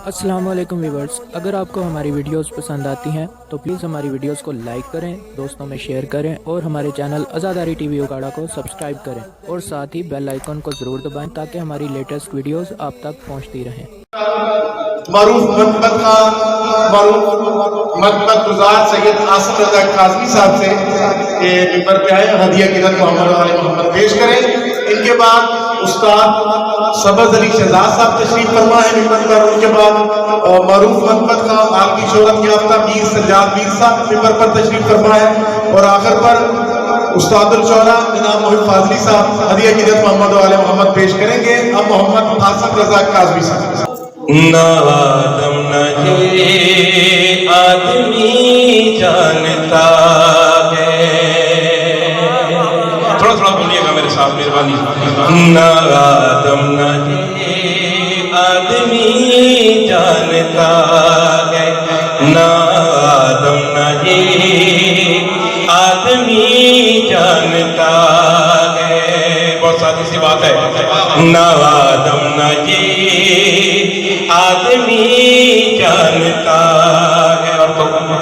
السلام علیکم ویورز، اگر آپ کو ہماری ویڈیوز پسند آتی ہیں تو پلیز ہماری ویڈیوز کو لائک کریں، دوستوں میں شیئر کریں اور ہمارے چینل آزاداری ٹی وی اکاڑا کو سبسکرائب کریں اور ساتھ ہی بیل آئیکن کو ضرور دبائیں تاکہ ہماری لیٹسٹ ویڈیوز آپ تک پہنچتی رہیں۔ معروف منقبت خان، معروف منقبت گزار سید آصف رضا کاظمی صاحب سے کہ ممبر پہ آئے ہدیہ قدرت محمد علی محمد پیش کریں۔ ان کے بعد استاد سبز علی شہزاد صاحب تشریف فرما ہے ممبر پر۔ ان کے بعد معروف منقبت خان آپ کی شہرت یافتہ میر سجاد میر صاحب ممبر پر تشریف فرما ہے، اور آخر پر استاد الشعراء جناب محب فاضلی صاحب ہدیہ قدرت محمد علی محمد پیش کریں گے۔ اب محمد آصف رضا کاظمی صاحب۔ نہ آدم نہ یہ آدمی جانتا ہے، تھوڑا بولیے گا میرے ساتھ مہربانی۔ نہ آدم نہ یہ آدمی جانتا ہے، نہ آدم نہ یہ آدمی جانتا ہے، بہت سادی سی بات ہے۔ نہ آدم نہ یہ آدمی جانتا ہے، اور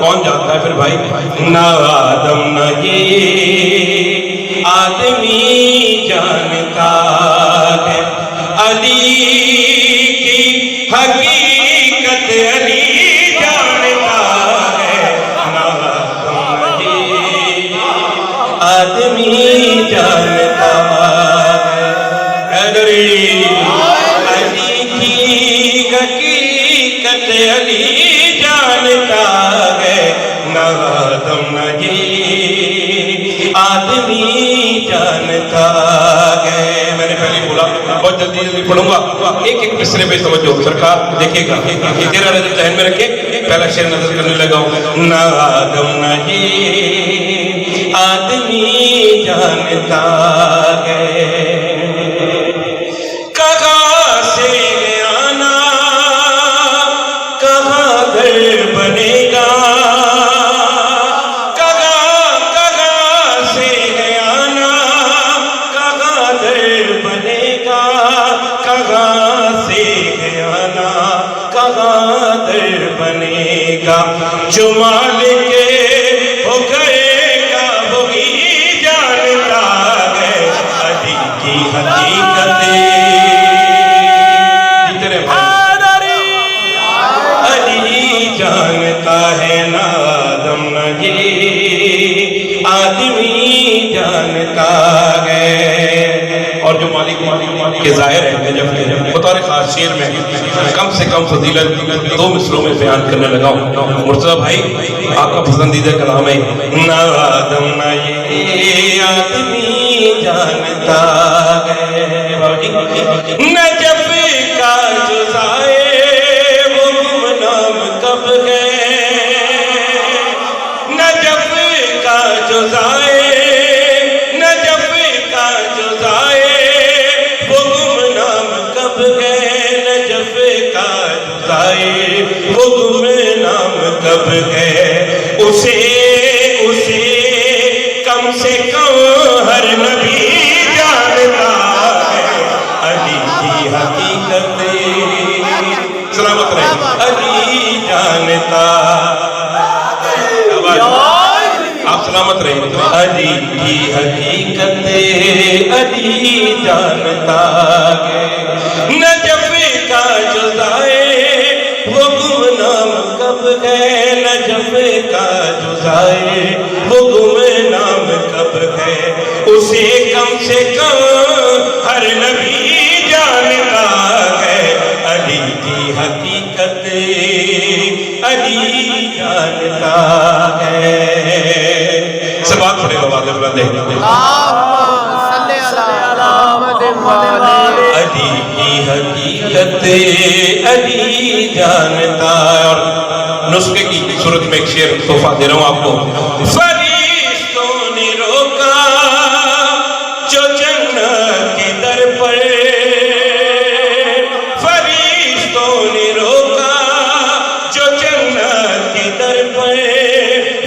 کون جانتا ہے پھر بھائی؟ نہ آدم نہ یہ آدمی جانتا ہے، علی کی حقیقت علی جانتا ہے، نہ آدم نہ یہ آدمی جانتا ہے، علی کی حقیقت علی جانتا ہے، نہ آدم نہ یہ آدمی جانتا ہے۔ میں نے پہلے بولا بہت جلدی پڑھوں گا، ایک ایک مصرے پہ توجہ سرکار دیکھے گا، تیرا نظر ذہن میں رکھے، پہلا شعر نظر کرنے لگا ہوں۔ نہ آدم نہ یہ آدمی جانتا ہے، کہاں سے آنا کہاں گھر بنے گا، کہاں سے آنا کہاں گھر بنے گا، کہاں سے آنا کہاں گھر بنے گا، جو مالک ہو گئے گا وہی جانتا ہے، علی کی حقیقت جانتا ہے، نہ آدم نہ یہ آدمی جانتا ہے۔ اور جو مالک کے ظاہر ہے جب بطور خاص شعر میں کم سے کم فضیلت دو مصروں میں بیان کرنے لگا ہوں۔ مرتضیٰ بھائی آپ کا پسندیدہ کلام ہے، نہ آدم نہ یہ آدمی جانتا ہے، نجف کا جو ظاہر نجف کا جو ضائع وہ گمنام کب گئے، نجف کا جو ضائع وہ گمنام کب گئے، اسے کم سے کم ہر نبی جانتا ہے، علی کی حقیقت سلامت رہے، علی جانتا، آپ سلامت رہے، علی کی حقیقت علی جانتا ہے، نجف کا جو ضائع وہ گمنام کب گئے، نجف کا جو ضائع وہ گمنام کب گئے، اسے کم سے کم ہر نبی جانتا ہے، علی کی حقیقت علی جانتا ہے۔ سے بات پڑے گا بات بلندے، علی کی حقیقت علی جانتا ہے۔ اور نسخے کی صورت میں ایک شعر تحفہ دے رہا ہوں آپ کو۔ فرشتوں نے روکا جو جنت کے در پر، فرشتوں نے روکا جو جنت کے در پر،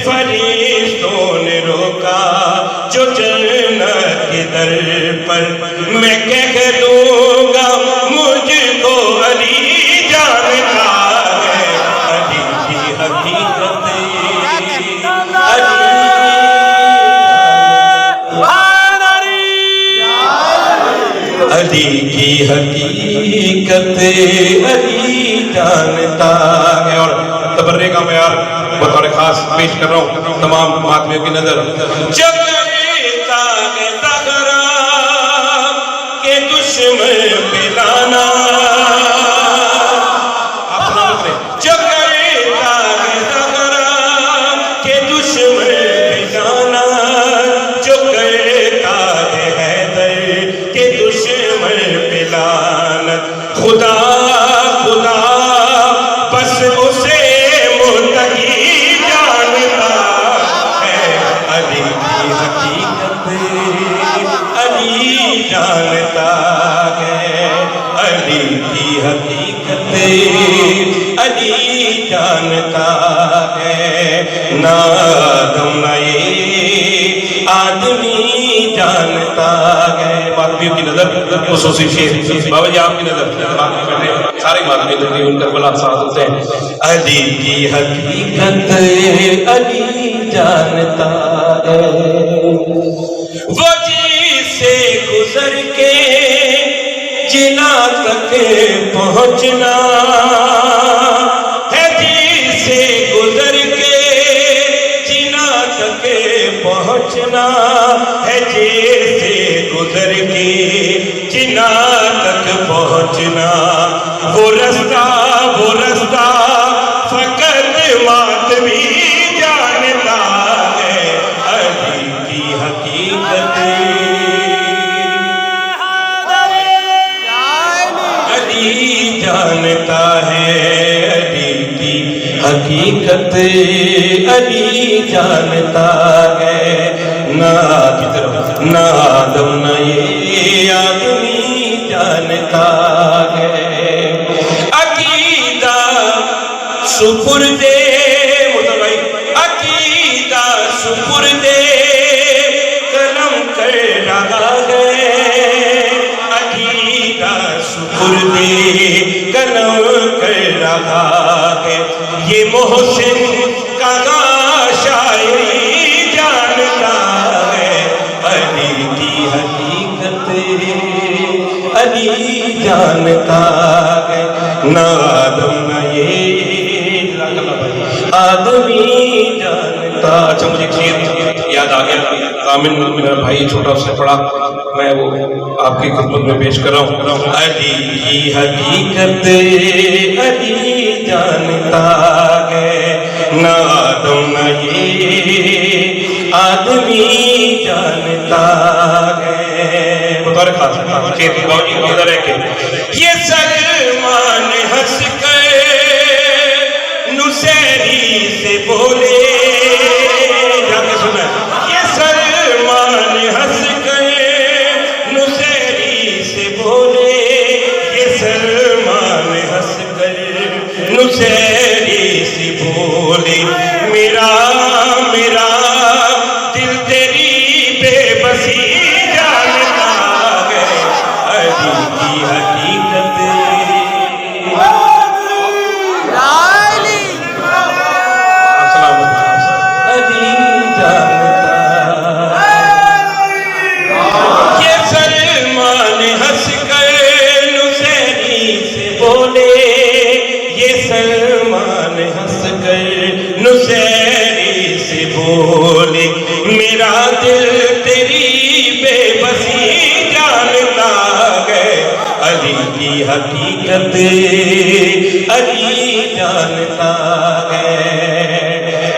فرشتوں نے روکا جو جنت کے در پر، میں کہہ دوں گا مجھ کو علی جانتا کی حقیقت علی جانتا ہے. اور تبرے کا معیار بطور خاص پیش کر رہا ہوں تمام ماتمیوں کی نظر. جو کرتا ہے زہرا کے دشمن پہ لانا, آپ سلامت رہے. جو کرتا ہے زہرا کے دشمن پہ لانا, جو کرتا ہے حیدر کے دشمن پہ لعنت, خدا خدا بس اسے متقی جانتا ہے. علی کی حقیقت علی جانتا ہے, علی کی حقیقت علی جانتا ہے. نہ آدم نہ یہ آدمی جانتا ہے. ماتمیوں کی نظر خصوصی شیر بابا جی آپ کی نظر سارے ماتمی تقریباً کربلا ساتھ ہوتے ہیں. علی کی حقیقت علی جانتا ہے. وہ جی سے گزر کے جنا تک پہنچنا ہے, جی سے گزر کے جنا تک پہنچنا ہے, جی سے گزر کے جنا تک پہنچنا. وہ رستہ فقط ماتمی جانتا ہے. علی کی حقیقت علی جانتا ہے, علی کی حقیقت علی جانتا ہے. نہ آدم نہ یہ آدمی جانتا ہے. عقیدہ سپرد مطلب عقیدہ سپرد قلم کر رہا ہے, عقیدہ سپرد قلم کر رہا ہے. یہ محسن کا شاعری جانتا ہے. علی کی حقیقت علی جانتا ہے. نہ آدم نہ یہ آدمی جانتا. اچھا مجھے ایک شعر یاد آ گیا, کامل میرا بھائی چھوٹا اس سے پڑھا, میں وہ آپ کی خدمت میں پیش کر رہا ہوں. علی کی حقیقت علی جانتا ہے. نہ آدم نہ یہ آدمی جانتا ہے. بطور خاص یہ سلمان ہنس کر نصیری سے بولے, جا کے سنا, یہ سلمان ہنس کر نصیری سے بولے, یہ سلمان ہنس کر نصیری سے بولے. میرا دل تیری بے بسی جانتا ہے. علی کی حقیقت علی جانتا. یہ سلمان ہنس کر نصیری سے بولے, یہ سلمان ہنس کر نصیری سے بولے. میرا دل تیری بے بسی جانتا ہے. علی کی حقیقت علی جانتا ہے.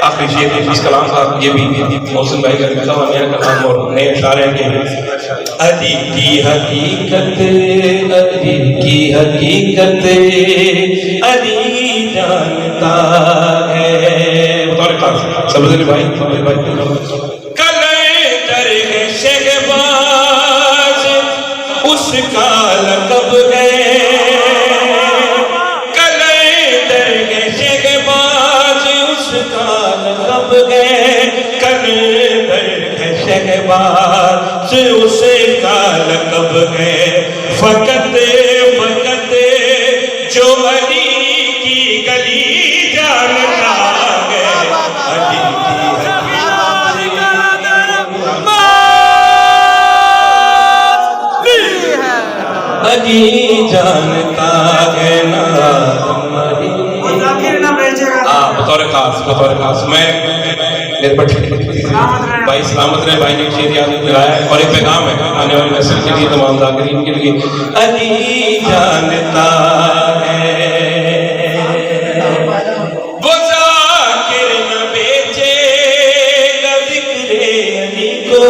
آخری شعر اس کلام کا یہ بھی محسن بھائی کا لکھا ہوا نیا کلام اور نئے اشعار ہیں کہ علی کی حقیقت علی کی حقیقت علی جانتا ہے. بطور خاص سبزی بھائی کلندر ہے شہباز اس کا لقب ہے. کلندر ہے شہباز اس کا لقب ہے. کلندر ہے شہباز اس کا لقب ہے. فقط جو علی کی گلی جانتا ہے. علی کی علی جانتا ہے نادم نہیں بطور خاص میں میرے بڑے بھائی سلامت رہے، بھائی نے ایک شعر یاد دلایا ہے اور ایک پیغام ہے آنے والی نسل کے لیے، تمام ذاکرین کے لیے. علی جانتا ہے وہ ذاکر نہ بیچے گا ذکر علی کو،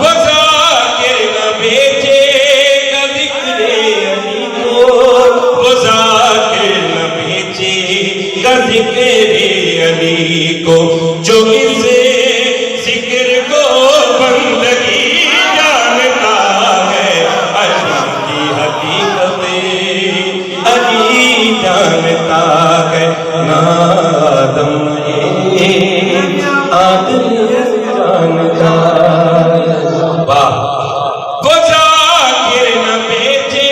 وہ ذاکر نہ بیچے گا ذکر علی کو، وہ ذاکر نہ بیچے گا ذکر علی کو، جو اس ذکر کو بندگی جانتا ہے. علی کی حقیقت علی جانتا ہے نادم نہیں عادل جانتا ہے. واہ. وہ ذاکر نہ بیچے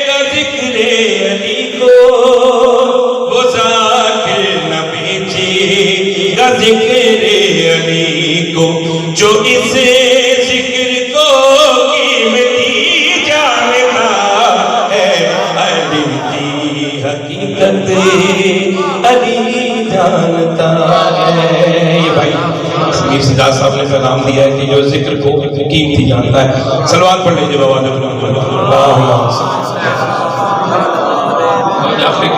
گا ذکر علی کو، وہ ذاکر نہ بیچے گا ذکر علی کو، جو اس ذکر کو قیمتی جانتا ہے. علی کی حقیقت علی جانتا ہے. یہ بھائی میر سجاد صاحب نے پیغام دیا ہے کہ جو ذکر کو قیمتی جانتا ہے. صلوات پڑھ لیجیے بابا. آخری